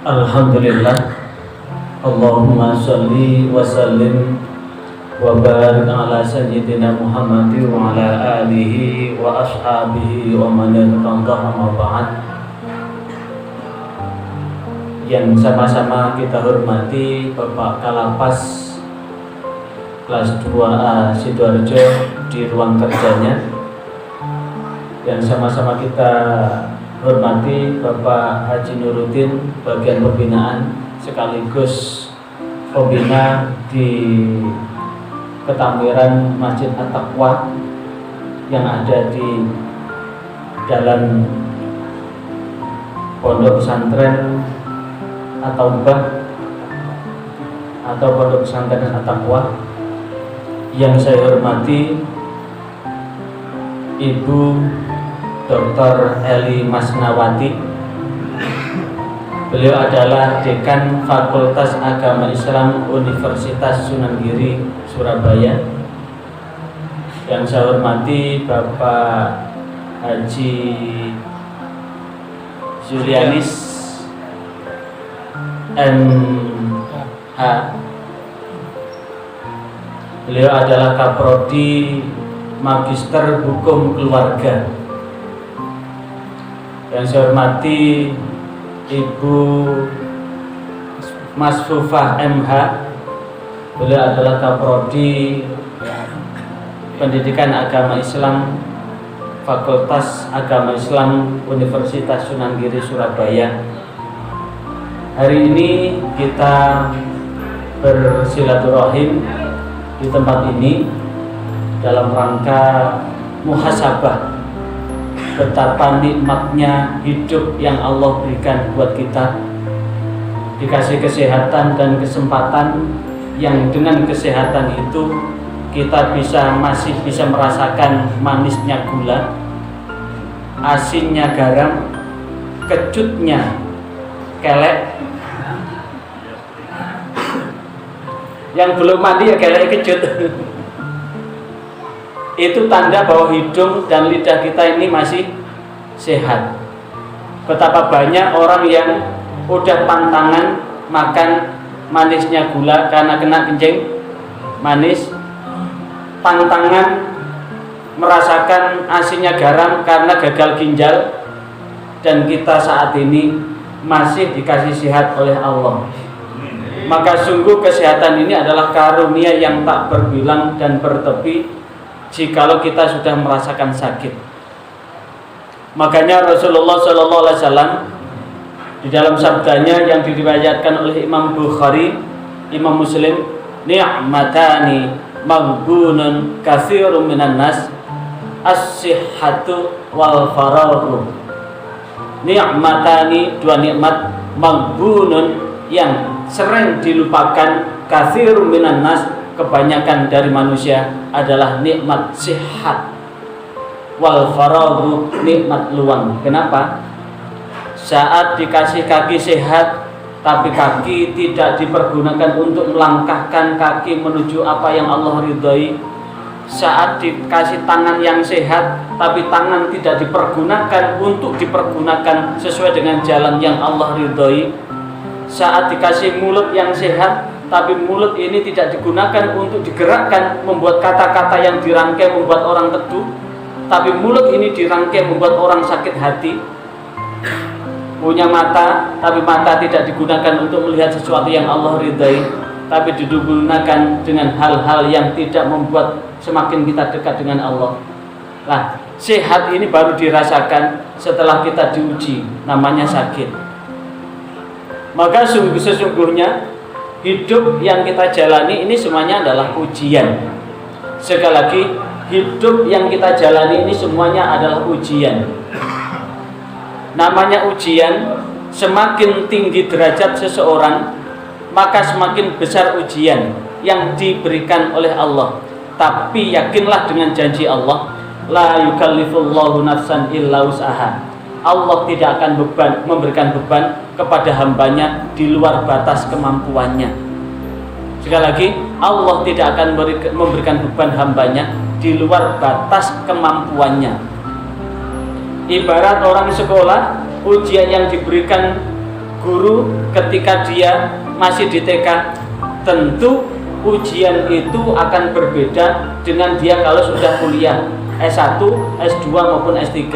Alhamdulillah. Allahumma sholli wa sallim wa barik ala sayyidina Muhammadin wa ala alihi wa ashabihi wa man yattabi'ahu amma ba'd. Yang sama-sama kita hormati Bapak Kalapas kelas 2A Sidoarjo di ruang kerjanya. Yang sama-sama kita hormati Bapak Haji Nuruddin bagian pembinaan sekaligus pembina di Ketamwiran Masjid At-Taqwa yang ada di Jalan Pondok Pesantren At-Taubah atau Pondok Pesantren At-Taqwa. Yang saya hormati Ibu Dr. Eli Masnawati. Beliau adalah Dekan Fakultas Agama Islam Universitas Sunan Giri, Surabaya. Yang saya hormati Bapak Haji Julianis MH. Beliau adalah Kaprodi Magister Hukum Keluarga. Yang saya hormati Ibu Masfufah MH. Beliau adalah Kaprodi Pendidikan Agama Islam Fakultas Agama Islam Universitas Sunan Giri, Surabaya. Hari ini kita bersilaturahim di tempat ini dalam rangka muhasabah betapa nikmatnya hidup yang Allah berikan buat kita, dikasih kesehatan dan kesempatan yang dengan kesehatan itu kita masih bisa merasakan manisnya gula, asinnya garam, kecutnya kelek. Yang belum mandi ya kelek kecut. Itu tanda bahwa hidung dan lidah kita ini masih sehat. Betapa banyak orang yang udah pantangan makan manisnya gula karena kena kencing manis, pantangan merasakan asinnya garam karena gagal ginjal, dan kita saat ini masih dikasih sehat oleh Allah. Maka sungguh kesehatan ini adalah karunia yang tak berbilang dan bertepi jikalau kita sudah merasakan sakit. Makanya Rasulullah SAW di dalam sabdanya yang diriwayatkan oleh Imam Bukhari, Imam Muslim, ni'matani maghbunun katsirun minan nas as-sihhatu wal faraghu. Ni'matani, dua nikmat, maghbunun yang sering dilupakan, katsirun minan nas, kebanyakan dari manusia, adalah nikmat sehat, wal faraghu, nikmat luang. Kenapa? Saat dikasih kaki sehat tapi kaki tidak dipergunakan untuk melangkahkan kaki menuju apa yang Allah ridhoi, saat dikasih tangan yang sehat tapi tangan tidak dipergunakan untuk dipergunakan sesuai dengan jalan yang Allah ridhoi, saat dikasih mulut yang sehat tapi mulut ini tidak digunakan untuk digerakkan membuat kata-kata yang dirangkai membuat orang teduh, tapi mulut ini dirangkai membuat orang sakit hati. Punya mata tapi mata tidak digunakan untuk melihat sesuatu yang Allah ridhai, tapi digunakan dengan hal-hal yang tidak membuat semakin kita dekat dengan Allah. Nah, sehat ini baru dirasakan setelah kita diuji, namanya sakit. Maka sesungguhnya hidup yang kita jalani ini semuanya adalah ujian. Sekali lagi, hidup yang kita jalani ini semuanya adalah ujian. Namanya ujian, semakin tinggi derajat seseorang, maka semakin besar ujian yang diberikan oleh Allah. Tapi yakinlah dengan janji Allah, la yukallifullahu nafsan illa wus'aha. Allah tidak akan memberikan beban kepada hambanya di luar batas kemampuannya. Sekali lagi, Allah tidak akan memberikan beban hambanya di luar batas kemampuannya. Ibarat orang sekolah, ujian yang diberikan guru ketika dia masih di TK, tentu ujian itu akan berbeda dengan dia kalau sudah kuliah S1, S2 maupun S3.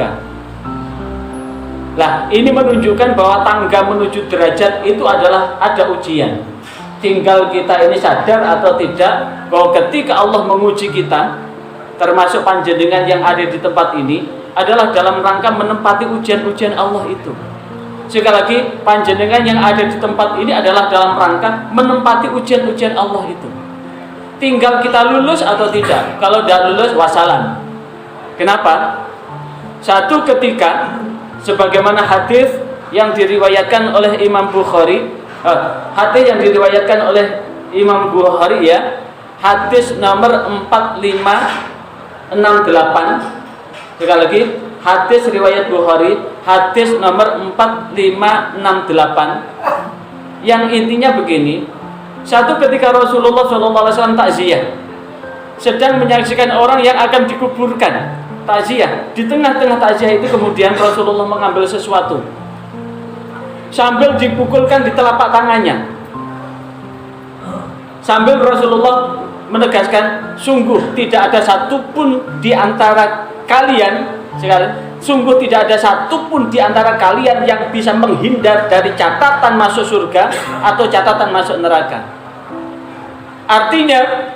Lah, ini menunjukkan bahwa tangga menuju derajat itu adalah ada ujian. Tinggal kita ini sadar atau tidak bahwa ketika Allah menguji kita, termasuk panjenengan yang ada di tempat ini, adalah dalam rangka menempati ujian-ujian Allah itu. Sekali lagi, panjenengan yang ada di tempat ini adalah dalam rangka menempati ujian-ujian Allah itu. Tinggal kita lulus atau tidak. Kalau tidak lulus, wassalam. Kenapa? Satu ketika, sebagaimana hadis yang diriwayatkan oleh Imam Bukhari, hadis yang diriwayatkan oleh Imam Bukhari ya, hadis nomor 4568. Sekali lagi, hadis riwayat Bukhari, hadis nomor 4568, yang intinya begini. Satu ketika Rasulullah SAW takziah, sedang menyaksikan orang yang akan dikuburkan, takziah. Di tengah-tengah takziah itu kemudian Rasulullah mengambil sesuatu sambil dipukulkan di telapak tangannya, sambil Rasulullah menegaskan, sungguh tidak ada satupun di antara kalian, sungguh tidak ada satupun di antara kalian yang bisa menghindar dari catatan masuk surga atau catatan masuk neraka. Artinya,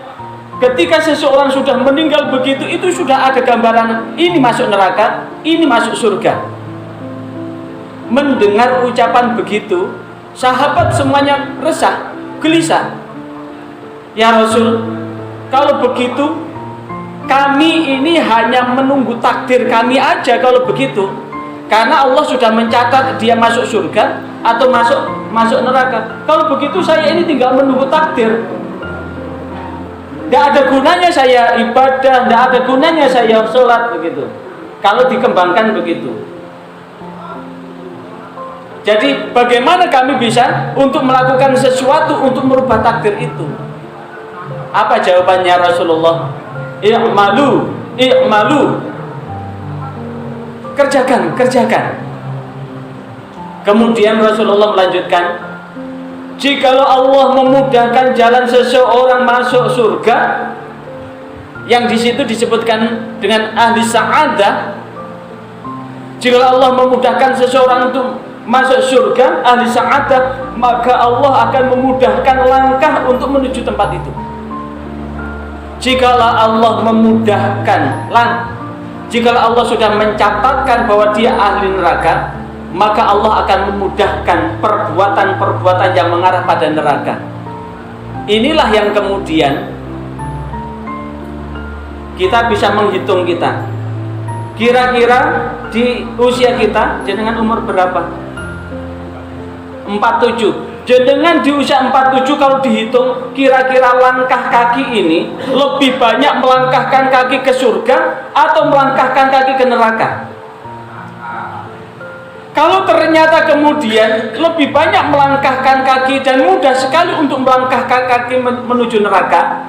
ketika seseorang sudah meninggal begitu, itu sudah ada gambaran ini masuk neraka, ini masuk surga. Mendengar ucapan begitu, sahabat semuanya resah, gelisah. Ya Rasul, kalau begitu kami ini hanya menunggu takdir kami aja kalau begitu. Karena Allah sudah mencatat dia masuk surga atau masuk neraka. Kalau begitu saya ini tinggal menunggu takdir. Tidak ada gunanya saya ibadah, tidak ada gunanya saya sholat begitu. Kalau dikembangkan begitu. Jadi bagaimana kami bisa untuk melakukan sesuatu untuk merubah takdir itu? Apa jawabannya Rasulullah? I'malu, i'malu. Kerjakan. Kemudian Rasulullah melanjutkan, jikalau Allah memudahkan jalan seseorang masuk surga, yang di situ disebutkan dengan ahli sa'adah. Jikalau Allah memudahkan seseorang untuk masuk surga, ahli sa'adah, maka Allah akan memudahkan langkah untuk menuju tempat itu. Jikalau Allah memudahkan jikalau Allah sudah mencatatkan bahwa dia ahli neraka, maka Allah akan memudahkan perbuatan-perbuatan yang mengarah pada neraka. Inilah yang kemudian kita bisa menghitung kita. Kira-kira di usia kita, jenengan umur berapa? 47. Jenengan di usia 47 kalau dihitung, kira-kira langkah kaki ini lebih banyak melangkahkan kaki ke surga atau melangkahkan kaki ke neraka? Kalau ternyata kemudian lebih banyak melangkahkan kaki dan mudah sekali untuk melangkahkan kaki menuju neraka,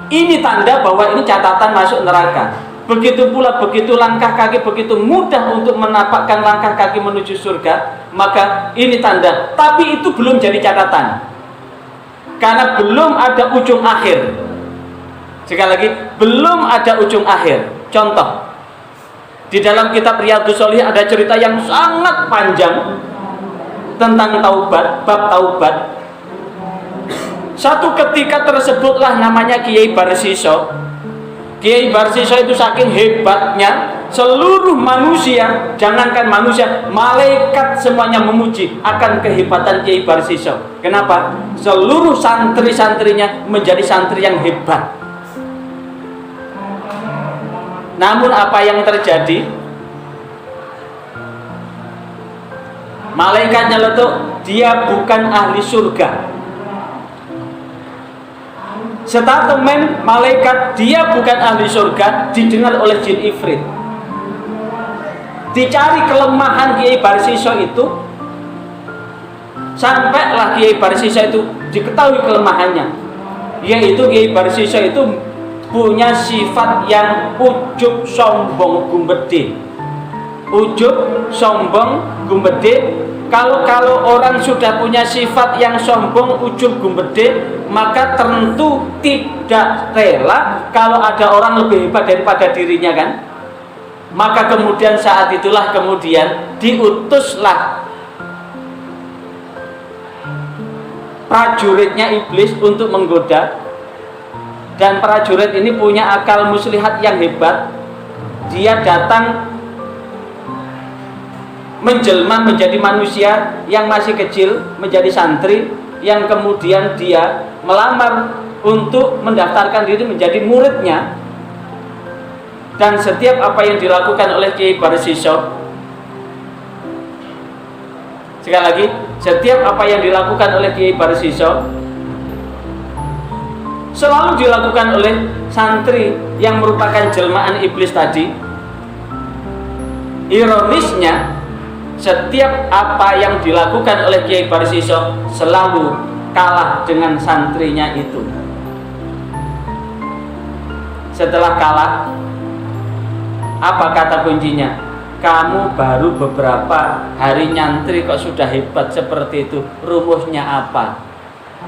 ini tanda bahwa ini catatan masuk neraka. Begitu pula begitu langkah kaki begitu mudah untuk menapakkan langkah kaki menuju surga, maka ini tanda. Tapi itu belum jadi catatan, karena belum ada ujung akhir. Sekali lagi, belum ada ujung akhir. Contoh, di dalam kitab Riyadhus Shalihin ada cerita yang sangat panjang tentang taubat, bab taubat. Satu ketika tersebutlah namanya Kiai Barsiso. Kiai Barsiso itu saking hebatnya, seluruh manusia, jangankan manusia, malaikat semuanya memuji akan kehebatan Kiai Barsiso. Kenapa? Seluruh santri-santrinya menjadi santri yang hebat. Namun apa yang terjadi? Malaikatnya letuk, dia bukan ahli surga. Statement malaikat dia bukan ahli surga didengar oleh jin ifrit. Dicari kelemahan Kiai Barsiso itu, sampailah Kiai Barsiso itu diketahui kelemahannya, yaitu Kiai Barsiso itu punya sifat yang ujub, sombong, gumbede. Ujub, sombong, gumbede, Kalau orang sudah punya sifat yang sombong, ujub, gumbede, maka tentu tidak rela kalau ada orang lebih hebat daripada dirinya kan. Maka kemudian saat itulah kemudian diutuslah prajuritnya iblis untuk menggoda. Dan prajurit ini punya akal muslihat yang hebat. Dia datang menjelma menjadi manusia yang masih kecil, menjadi santri, yang kemudian dia melamar untuk mendaftarkan diri menjadi muridnya. Dan setiap apa yang dilakukan oleh Kiai Barsiso, sekali lagi, setiap apa yang dilakukan oleh Kiai Barsiso selalu dilakukan oleh santri yang merupakan jelmaan iblis tadi. Ironisnya, setiap apa yang dilakukan oleh Kiai Barsiso selalu kalah dengan santrinya itu. Setelah kalah, apa kata kuncinya? Kamu baru beberapa hari nyantri kok sudah hebat seperti itu. Rumusnya apa?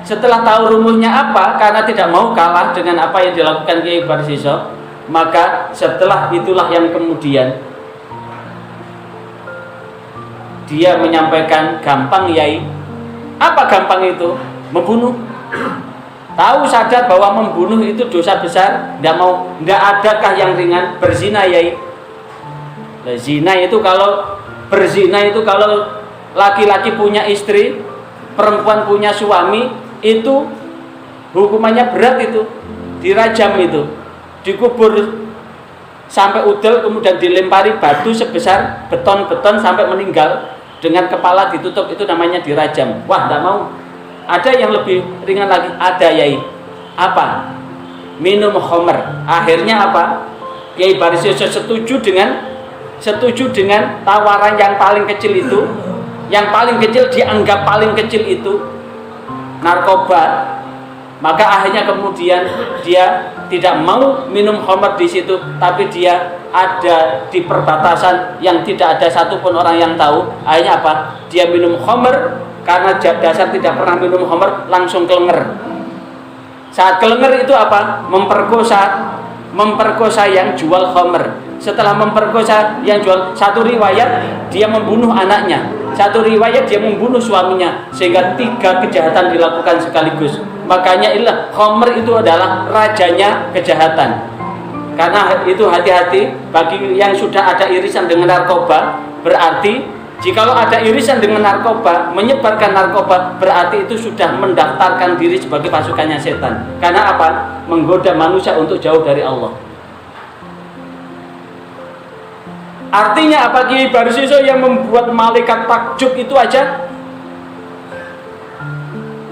Setelah tahu rumusnya apa, karena tidak mau kalah dengan apa yang dilakukan Kiai Barsiso, maka setelah itulah yang kemudian dia menyampaikan, gampang Yai. Apa gampang itu? Membunuh. Tahu sadar bahwa membunuh itu dosa besar, tidak adakah yang ringan? Berzina Yai. Nah, zina itu kalau berzina itu kalau laki-laki punya istri, perempuan punya suami, itu hukumannya berat, itu dirajam, itu dikubur sampai udel, kemudian dilempari batu sebesar beton-beton sampai meninggal dengan kepala ditutup, itu namanya dirajam. Wah, tidak mau. Ada yang lebih ringan lagi, ada Yai. Apa? Minum khamr. Akhirnya apa? Kiai Barsiso setuju dengan tawaran yang paling kecil itu. Yang paling kecil dianggap paling kecil itu narkoba. Maka akhirnya kemudian dia tidak mau minum khamr di situ, tapi dia ada di perbatasan yang tidak ada satupun orang yang tahu. Akhirnya apa? Dia minum khamr, karena dasar tidak pernah minum khamr, langsung kelenger. Saat kelenger itu apa? Memperkosa yang jual khamr. Setelah memperkosa yang jual, satu riwayat dia membunuh anaknya, satu riwayat dia membunuh suaminya, sehingga 3 kejahatan dilakukan sekaligus. Makanya inilah khamr itu adalah rajanya kejahatan. Karena itu hati-hati bagi yang sudah ada irisan dengan narkoba. Berarti jikalau ada irisan dengan narkoba, menyebarkan narkoba, berarti itu sudah mendaftarkan diri sebagai pasukannya setan. Karena apa? Menggoda manusia untuk jauh dari Allah. Artinya apa? Kiai Barsiso yang membuat malaikat takjub itu aja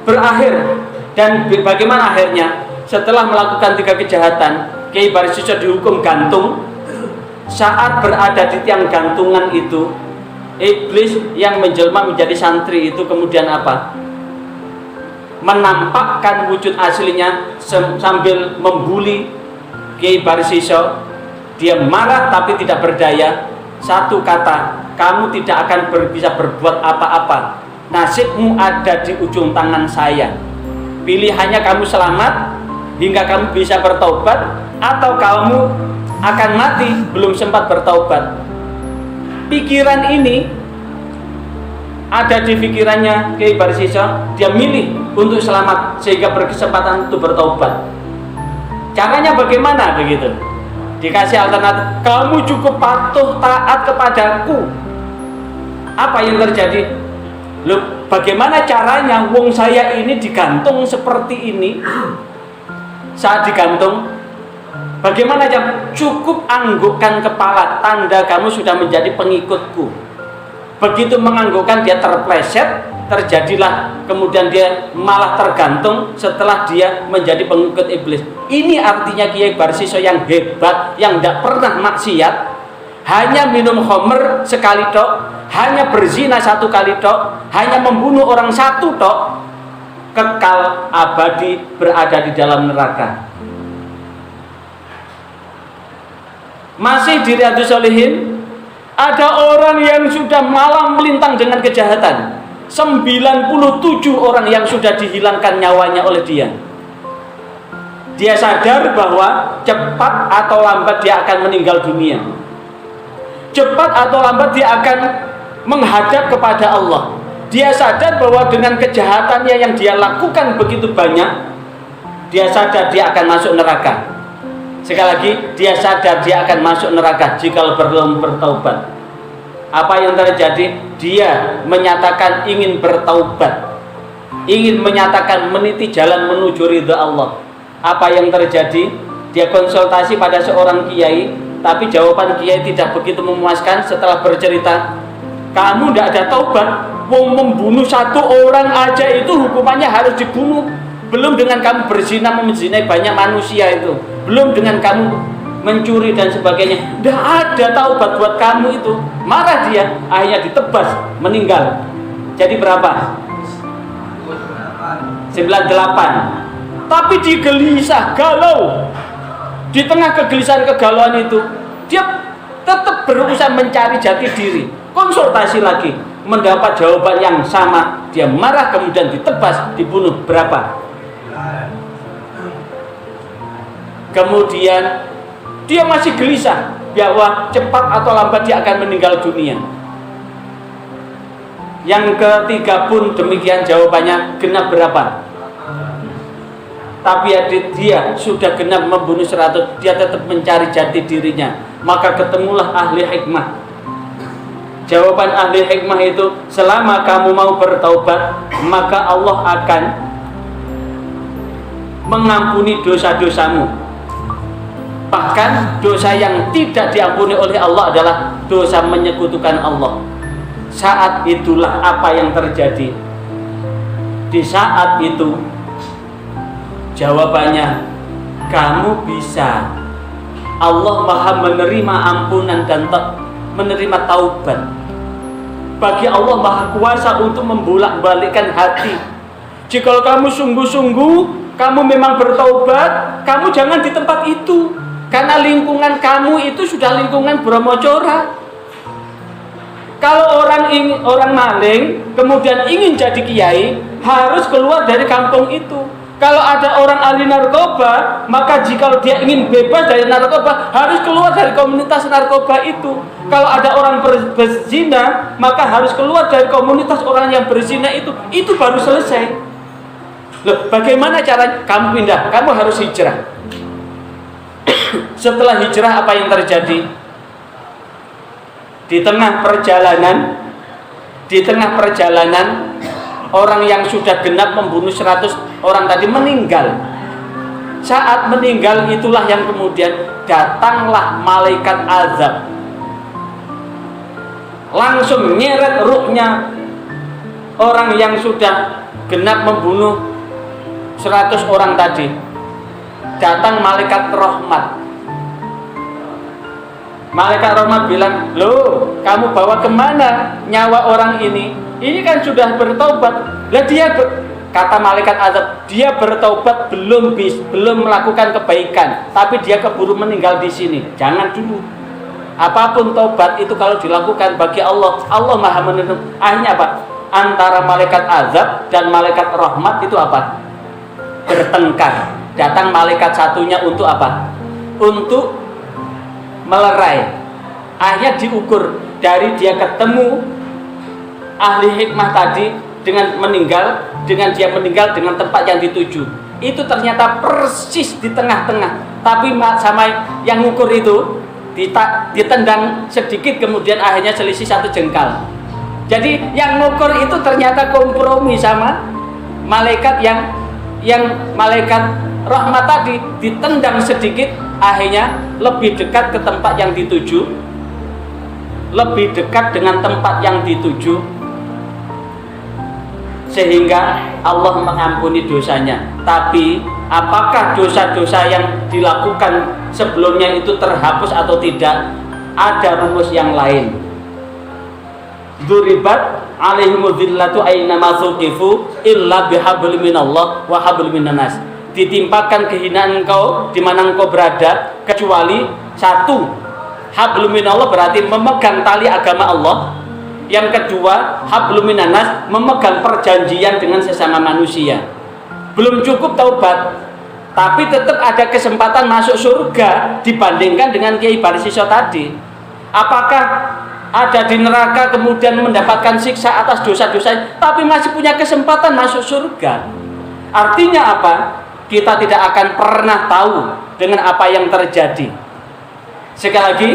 berakhir. Dan bagaimana akhirnya? Setelah melakukan 3 kejahatan, Kiai Barsiso dihukum gantung. Saat berada di tiang gantungan itu, iblis yang menjelma menjadi santri itu kemudian apa? Menampakkan wujud aslinya sambil membuli Kiai Barsiso. Dia marah tapi tidak berdaya. Satu kata, kamu tidak akan bisa berbuat apa-apa. Nasibmu ada di ujung tangan saya. Pilihannya kamu selamat hingga kamu bisa bertaubat, atau kamu akan mati belum sempat bertaubat. Pikiran ini ada di pikirannya Kiai Barsiso. Dia milih untuk selamat sehingga berkesempatan untuk bertaubat. Caranya bagaimana begitu? Dikasih alternatif, kamu cukup patuh taat kepadaku. Apa yang terjadi? Loh, bagaimana caranya? Wong saya ini digantung seperti ini. Saat digantung, bagaimana aja? Cukup anggukkan kepala, tanda kamu sudah menjadi pengikutku. Begitu menganggukkan, dia terpleset, terjadilah kemudian dia malah tergantung setelah dia menjadi pengikut iblis. Ini artinya Kiai Barsiso yang hebat, yang tidak pernah maksiat, hanya minum khamr sekali tok, hanya berzina 1 kali tok, hanya membunuh orang 1 tok, kekal abadi berada di dalam neraka. Masih di Riyadhus Shalihin Ada orang yang sudah malam melintang dengan kejahatan. 97 orang yang sudah dihilangkan nyawanya oleh dia. Dia sadar bahwa cepat atau lambat dia akan meninggal dunia. Cepat atau lambat dia akan menghadap kepada Allah. Dia sadar bahwa dengan kejahatannya yang dia lakukan begitu banyak, dia sadar dia akan masuk neraka. Sekali lagi, dia sadar dia akan masuk neraka jika belum bertaubat. Apa yang terjadi? Dia menyatakan ingin bertaubat, ingin menyatakan meniti jalan menuju ridha Allah. Apa yang terjadi? Dia konsultasi pada seorang kiai, tapi jawaban kiai tidak begitu memuaskan. Setelah bercerita, kamu tidak ada taubat, wong membunuh satu orang aja itu hukumannya harus dibunuh. Belum dengan kamu berzina, menzinai banyak manusia itu. Belum dengan kamu mencuri dan sebagainya. Tidak ada taubat buat kamu itu. Marah dia, akhirnya ditebas, meninggal. Jadi berapa? 98. Tapi digelisah, galau. Di tengah kegelisahan kegalauan itu, dia tetap berusaha mencari jati diri. Konsultasi lagi, mendapat jawaban yang sama. Dia marah, kemudian ditebas, dibunuh. Berapa? Kemudian dia masih gelisah bahwa cepat atau lambat dia akan meninggal dunia. Yang ketiga pun demikian jawabannya, genap berapa? Tapi dia sudah genap membunuh 100, dia tetap mencari jati dirinya. Maka ketemulah ahli hikmah. Jawaban ahli hikmah itu, selama kamu mau bertaubat, maka Allah akan mengampuni dosa-dosamu. Bahkan dosa yang tidak diampuni oleh Allah adalah dosa menyekutukan Allah. Saat itulah apa yang terjadi. Di saat itu jawabannya, kamu bisa. Allah Maha menerima ampunan dan menerima taubat. Bagi Allah Maha kuasa untuk membolak-balikkan hati. Jika kamu sungguh-sungguh, kamu memang bertaubat, kamu jangan di tempat itu. Karena lingkungan kamu itu sudah lingkungan Brahmacora. Kalau orang maling kemudian ingin jadi kiai, harus keluar dari kampung itu. Kalau ada orang ahli narkoba, maka jika dia ingin bebas dari narkoba, harus keluar dari komunitas narkoba itu. Kalau ada orang berzina, maka harus keluar dari komunitas orang yang berzina itu. Itu baru selesai. Loh, bagaimana caranya? Kamu pindah, kamu harus hijrah. Setelah hijrah apa yang terjadi? Di tengah perjalanan orang yang sudah genap membunuh 100 orang tadi meninggal. Saat meninggal itulah yang kemudian datanglah malaikat azab. Langsung nyeret ruhnya orang yang sudah genap membunuh 100 orang tadi. Datang malaikat rahmat. Malaikat rahmat bilang, loh, kamu bawa kemana nyawa orang ini? Ini kan sudah bertaubat. Lah kata malaikat azab, dia bertaubat belum melakukan kebaikan, tapi dia keburu meninggal di sini. Jangan dulu. Apapun taubat itu kalau dilakukan bagi Allah, Allah Maha menerima. Akhirnya apa? Antara malaikat azab dan malaikat rahmat itu apa? Bertengkar. Datang malaikat satunya untuk apa? Untuk melerai. Akhirnya diukur dari dia ketemu ahli hikmah tadi dengan dia meninggal dengan tempat yang dituju. Itu ternyata persis di tengah-tengah. Tapi sama yang ngukur itu ditendang sedikit, kemudian akhirnya selisih 1 jengkal. Jadi yang ngukur itu ternyata kompromi sama malaikat yang malaikat rahmat tadi, ditendang sedikit, akhirnya lebih dekat ke tempat yang dituju, lebih dekat dengan tempat yang dituju, sehingga Allah mengampuni dosanya. Tapi apakah dosa-dosa yang dilakukan sebelumnya itu terhapus atau tidak? Ada rumus yang lain. Duribat alaihimul dhillatu aynama thuqifu illa bihablin minallah wa hablin minannas. Ditimpakan kehinaan engkau di mana engkau berada, kecuali satu hablum minallah berarti memegang tali agama Allah. Yang kedua, hablum minannas, memegang perjanjian dengan sesama manusia. Belum cukup taubat, tapi tetap ada kesempatan masuk surga dibandingkan dengan Kiai Barisiso tadi. Apakah ada di neraka kemudian mendapatkan siksa atas dosa-dosa, tapi masih punya kesempatan masuk surga? Artinya apa? Kita tidak akan pernah tahu dengan apa yang terjadi. Sekali lagi,